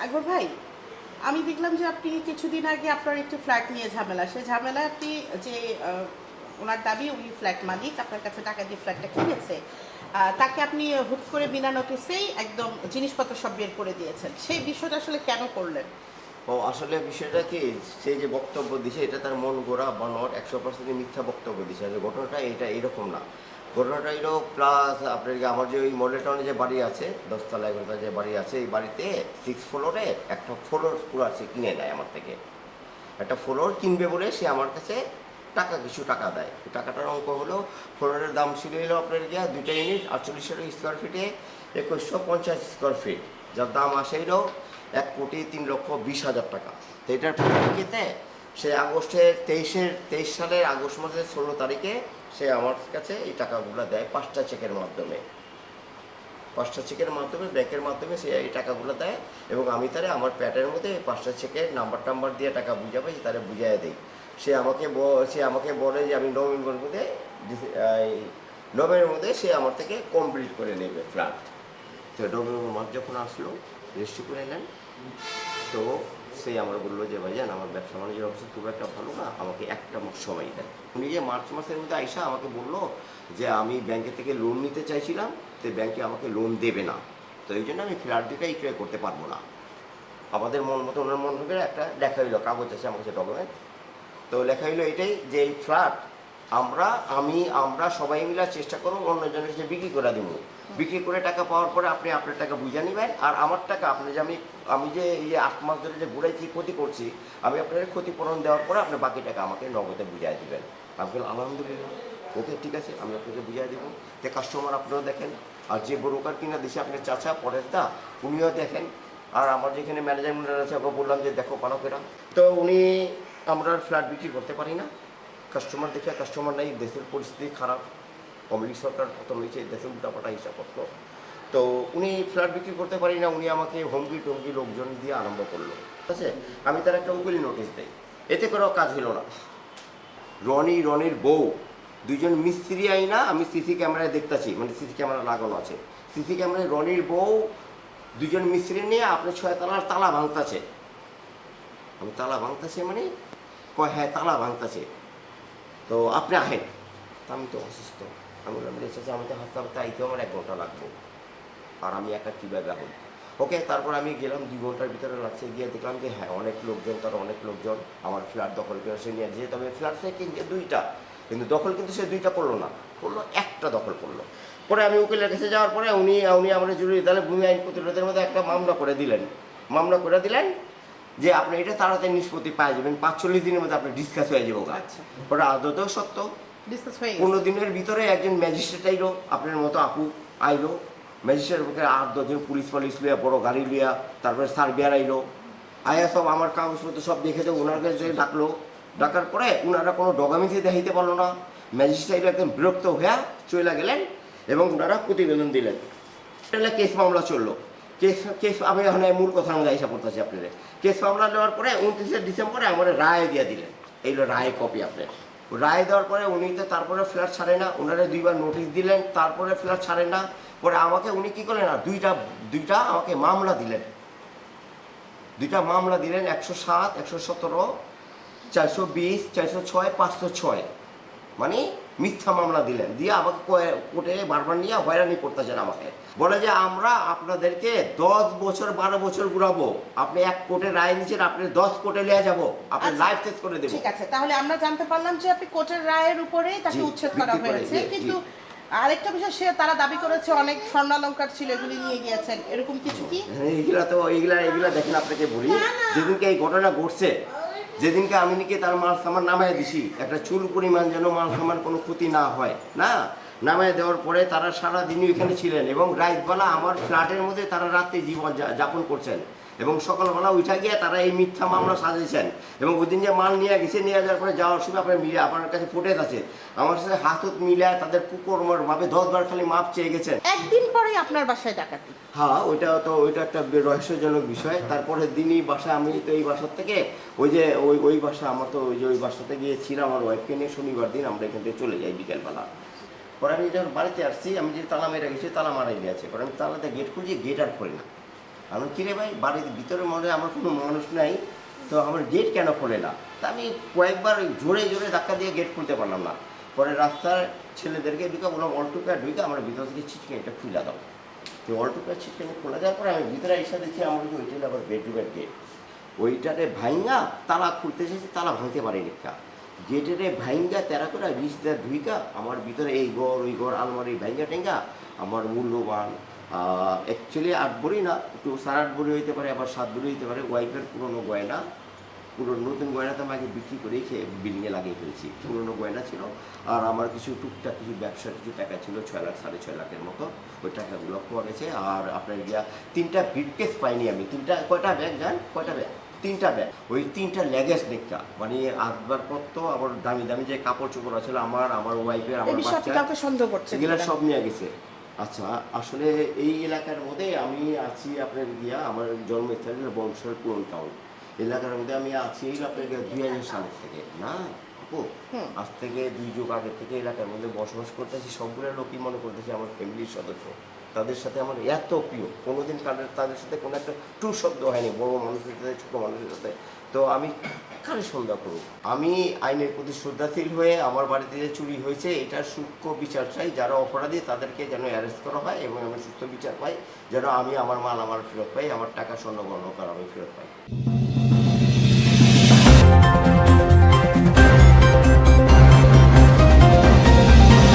আকবর ভাই, আমি দেখলাম যে আপনি কিছুদিন আগে আপনার একটি ফ্ল্যাট নিয়ে ঝামেলা, সেই ঝামেলায় আপনি যে ওনার দাবি উনি ফ্ল্যাট মালিক, আপনার কাছে টাকা দিয়ে ফ্ল্যাটটা কিনেছে, তাকে আপনি হুট করে বিনা নোটিসেই একদম জিনিসপত্র সব বের করে দিয়েছেন। সেই বিষয়টা আসলে কেন করলেন? ও আসলে বিষয়টা কি, সেই যে বক্তব্য দিছে এটা তার মন গড়া বানোয়াট 100% মিথ্যা বক্তব্য দিছে। আর ঘটনাটা এটা এরকম না। ঘটনাটা এলো প্লাস আপনার কি আমার যে ওই মডেল টাউনে যে বাড়ি আছে 10তলা 11তলা যে বাড়ি আছে, এই বাড়িতে 6 ফ্লোরে একটা ফ্লোর পুরো সে কিনে নেয় আমার থেকে। একটা ফ্লোর কিনবে বলে সে আমার কাছে কিছু টাকা দেয়। টাকাটার অঙ্ক হলো, ফ্লোরের দাম ছিল হলো আপনার গিয়া 2টা ইউনিট 4800 স্কোয়ার ফিটে 2150 স্কোয়ার ফিট, যার দাম আসে হলো 1,03,20,000 টাকা। তো এটার পরিপ্রেক্ষিতে সে তেইশ সালের আগস্ট মাসের 16 তারিখে সে আমার কাছে এই টাকাগুলো দেয় 5টা চেকের মাধ্যমে। 5টা চেকের মাধ্যমে, ব্যাংকের মাধ্যমে সে এই টাকাগুলো দেয় এবং আমি তারে আমার প্যাটের মধ্যে 5টা চেকের নাম্বার দিয়ে টাকা বুঝাবে, তারে বুঝাই দিই। সে আমাকে বলে যে আমি নভেম্বরের মধ্যে সে আমার থেকে কমপ্লিট করে নেবে ফ্ল্যাট। তো নভেম্বর মাস যখন আসলো, রেজিস্ট্রি করে নেন, তো সে আমার বললো যে ভাইজান আমার ব্যবসা বাণিজ্যের অবস্থা খুব একটা ভালো না, আমাকে একটা মাস সময় দেন। উনি যে মার্চ মাসের মধ্যে আইসা আমাকে বললো যে আমি ব্যাংকের থেকে লোন নিতে চাইছিলাম, তো ব্যাংকে আমাকে লোন দেবে না, তো এই জন্য আমি ফ্ল্যাট দুটাই ক্রয় করতে পারবো না। আমাদের মন মতো ওনার মন করে একটা লেখা হইলো, কাগজ আছে আমার কাছে ডকুমেন্ট, তো লেখা হইলো এটাই যে এই ফ্ল্যাট আমরা সবাই মিলে চেষ্টা করবো অন্যজনের কাছে বিক্রি করে দিব। বিক্রি করে টাকা পাওয়ার পরে আপনি আপনার টাকা বুঝে নেবেন, আর আমার টাকা আপনি যে আমি যে এই 8 মাস ধরে যে ঘুরাইছি ক্ষতি করছি, আমি আপনার ক্ষতিপূরণ দেওয়ার পরে আপনি বাকি টাকা আমাকে নগদে বুঝাই দিবেন। আমি বললাম আলহামদুলিল্লাহ, ওকে ঠিক আছে, আমি আপনাকে বুঝাই দেবো। তো কাস্টমার আপনারাও দেখেন, আর যে ব্রোকার কিনা দিছে আপনার চাচা পরের দা, উনিও দেখেন। আর আমার যেখানে ম্যানেজমেন্ট আছে ওকে বললাম যে দেখো পানকেরা, তো আমরা ফ্ল্যাট বিক্রি করতে পারি না। কাস্টমার দেখে কাস্টমার নাই, দেশের পরিস্থিতি খারাপ, আওয়ামী লীগ সরকার পতন হয়েছে, দেশের উল্টাপাল্টা হিসাবপত্র, তো উনি ফ্ল্যাট বিক্রি করতে পারি না। উনি আমাকে হুমকি টমকি লোকজন দিয়ে আরম্ভ করলো, ঠিক আছে। আমি তার একটা উকিলি নোটিশ দেই, এতে করেও কাজ হলো না। রনির বউ, দুইজন মিস্ত্রি আইনা আমি সিসি ক্যামেরায় দেখতেছি, মানে সিসি ক্যামেরা লাগানো আছে, সিসি ক্যামেরায় রনির বউ দুজন মিস্ত্রি নিয়ে আপনি 6 তলার তালা ভাঙতেছে। আমি তালা ভাঙতেছে মানে কয় হ্যাঁ তালা ভাঙতেছে, তো আপনি আহেন। তা আমি তো অসুস্থ, আমি বললাম রেখেছি আমি তো হাসপাতালে আইতেও আমার 1 ঘন্টা লাগবো, আর আমি একা কীভাবে হই। ওকে, তারপর আমি গেলাম, 2 ঘন্টার ভিতরে লাগছে, গিয়ে দেখলাম যে হ্যাঁ অনেক লোকজন, অনেক লোকজন আমার ফ্ল্যাট দখল করে সে নিয়ে, যেহেতু আমি ফ্ল্যাট সে কিনছে 2টা, কিন্তু দখল কিন্তু সে 2টা করলো না, করলো একটা দখল করলো। পরে আমি উকিলের কাছে যাওয়ার পরে উনি আমার জরুরি তাহলে ভূমি আইন প্রতিরোধের মধ্যে একটা মামলা করে দিলেন যে আপনি এটা তাড়াতাড়ি নিষ্পত্তি পাই যাবেন, 45 দিনের মধ্যে আপনি ডিসকাস হয়ে যাবো। আচ্ছা, ওটা আদতেও সত্য। ডিসকাস হয়ে গেছে। 15 দিনের ভিতরে একজন ম্যাজিস্ট্রেট আইলো, আপনার মতো আপু আইলো, ম্যাজিস্ট্রেট বুকে 8-10 জন পুলিশ লিয়া, বড় গাড়ি লিয়া, তারপরে সার্বিয়ার আইলো, আয়া সব আমার কাগজপত্র সব দেখে যে ওনার কাছে ডাকার পরে ওনারা কোনো ডকুমেন্টসই দেখাইতে পারলো না। ম্যাজিস্ট্রেট একদম বিরক্ত হয়ে চলে গেলেন এবং ওনারা প্রতিবেদন দিলেন। এটা কেস মামলা চললো। কেস আমি এখন মূল কথার মধ্যে হিসাব করতেছি আপনাদের। কেস মামলা নেওয়ার পরে 29শে ডিসেম্বরে আমার রায় দিয়ে দিলেন, এইগুলো রায় কপি আপনার। রায় দেওয়ার পরে উনি তো তারপরে ফ্ল্যাট ছাড়ে না, ওনারা 2বার নোটিশ দিলেন, তারপরে ফ্ল্যাট ছাড়ে না। পরে আমাকে উনি কী করলেন, আর দুইটা আমাকে মামলা দিলেন, 107, 117, 420, 406, 506, মানে মিথ্যা মামলা দিলেন, দিয়ে আমাকে কোর্টে বারবার নিয়ে হয়রানি করতেছেন। আমাকে বলে যে আমরা আপনাদেরকে 10 বছর 12 বছর ঘুরাবো, আপনি 1 কোর্টে রায় নিচ্ছেন, আপনি 10 কোর্টে নিয়ে যাবো, আপনি লাইফ শেষ করে দেবো। ঠিক আছে, তাহলে আমরা জানতে পারলাম যে আপনি কোর্টের রায়ের উপরে তাকে উচ্ছেদ করা হয়েছে, কিন্তু আরেকটা বিষয়, তারা দাবি করেছে অনেক স্বর্ণালংকার ছিল, এগুলি নিয়ে গিয়েছেন, এরকম কিছু কি? এইগুলা দেখেন, আপনাকে বলি, যেদিনকে এই ঘটনা ঘটছে, যেদিনকে আমি নাকি তার মাল সামান নামায় দিছি, একটা চুল পরিমাণ যেন মাল সামান কোনো ক্ষতি না হয়, না নামায় দেওয়ার পরে তারা সারাদিনই ওইখানে ছিলেন এবং রাতবেলা আমার ফ্ল্যাটের মধ্যে তারা রাত্রে জীবন যাপন করছেন এবং সকালবেলা উঠা গিয়ে তারা এই মিথ্যা মামলা সাজিয়েছেন। এবং ওই দিন যে মাল নিয়ে যাওয়ার পরে যাওয়ার সময় আপনার কাছে ফুটেজ আছে, আমার সাথে হাত মিলায় তাদের কুকর্মভাবে 10 বার খালি মাপ চেয়ে গেছেন। একদিন পরে আপনার বাসায় ডাকাতি? হ্যাঁ, ওইটা একটা রহস্যজনক বিষয়। তারপরের দিনই বাসা, আমি তো এই বাসার থেকে ওই বাসা, আমার তো ওই বাসাতে গিয়েছিলাম আমার ওয়াইফকে নিয়ে, শনিবার দিন আমরা এখান থেকে চলে যাই বিকেলবেলা। পরে আমি যখন বাড়িতে আসছি, আমি যে তালা মেরে গেছি, তালা মারাই গেছে, পরে আমি তালাতে গেট খুলছি, গেট আর খোলে না। আমি কিরে ভাই বাড়ির ভিতরে মনে হয় আমার কোনো মানুষ নাই, তো আমার গেট কেন খোলে না? তা আমি কয়েকবার ওই জোরে জোরে ধাক্কা দিয়ে গেট খুলতে পারলাম না। পরে রাস্তার ছেলেদেরকে ঢুকে বললাম অল্টুকা ঢুকে আমার ভিতর থেকে ছিটকে এটা খুলে দাও। তো অল্টুকা ছিটকে খোলা যাওয়ার পরে আমি ভিতরে এসে দেখি আমার ওইটাই আবার বেডরুমের গেট, ওইটারে ভাইঙ্গা তালা খুলতে এসেছি, তালা ভাঙতে পারিনি কা গেটের ভাইঙ্গা তেরা করে বিষ ধুইকা আমার ভিতরে এই ঘর ওই ঘর আলমারি ভাইঙ্গা টেঙ্গা আমার মূল্যবান অ্যাকচুয়ালি 8 ভরি না, একটু 8.5 ভরি হইতে পারে, আবার 7 ভরি হইতে পারে ওয়াইফের পুরনো গয়না, পুরনো নতুন গয়না তো আমাকে বিক্রি করেই বিল্ডিংয়ে লাগিয়ে ফেলছি, পুরনো গয়না ছিল। আর আমার কিছু টুকটাক কিছু ব্যবসার কিছু টাকা ছিল 6 লাখ 6.5 লাখের মতো, ওই টাকাগুলো পাওয়া গেছে। আর আপনার গিয়া 3টা ব্রিফকেস পাইনি আমি, 3টা কয়টা ব্যাগ যান, কয়টা ব্যাগ, 3টা ব্যাগ, ওই 3টা লেগেজ নিকা মানে আসবাবপত্র, আবার দামি দামি যে কাপড় চোপড় আছে আমার ওয়াইফের, এই আমার বিষয়ে আপনি বাচ্চা, কাউকে সন্দেহ করছেন সেগুলো কিনা? সব নিয়ে গেছে। আচ্ছা, আসলে এই এলাকার মধ্যে আমি আছি আপনার গিয়া আমার জন্মস্থানের বংশের পুরন টাউন এলাকার মধ্যে আমি আছি আপনার গিয়া 2000 সালের থেকে না আপু, হুম। আজ থেকে 2 যুগ আগের থেকে এলাকার মধ্যে বসবাস করতেছি। সবগুলো লোকই মনে করতেছি আমার ফ্যামিলির সদস্য, তাদের সাথে আমার এত প্রিয়, কোনোদিন তাদের সাথে কোনো একটা টু শব্দ হয়নি, বড় মানুষের সাথে ছোটো মানুষের সাথে। তো আমি কারে সন্দেহ করব? আমি আইনের প্রতি শ্রদ্ধাশীল হয়ে আমার বাড়িতে যে চুরি হয়েছে এটার সূক্ষ্ম বিচার চাই, যারা অপরাধী তাদেরকে যেন অ্যারেস্ট করা হয় এবং আমি সুস্থ বিচার পাই, যেন আমি আমার মাল আমার ফেরত পাই, আমার টাকা স্বর্ণ গহনা আমি ফেরত পাই।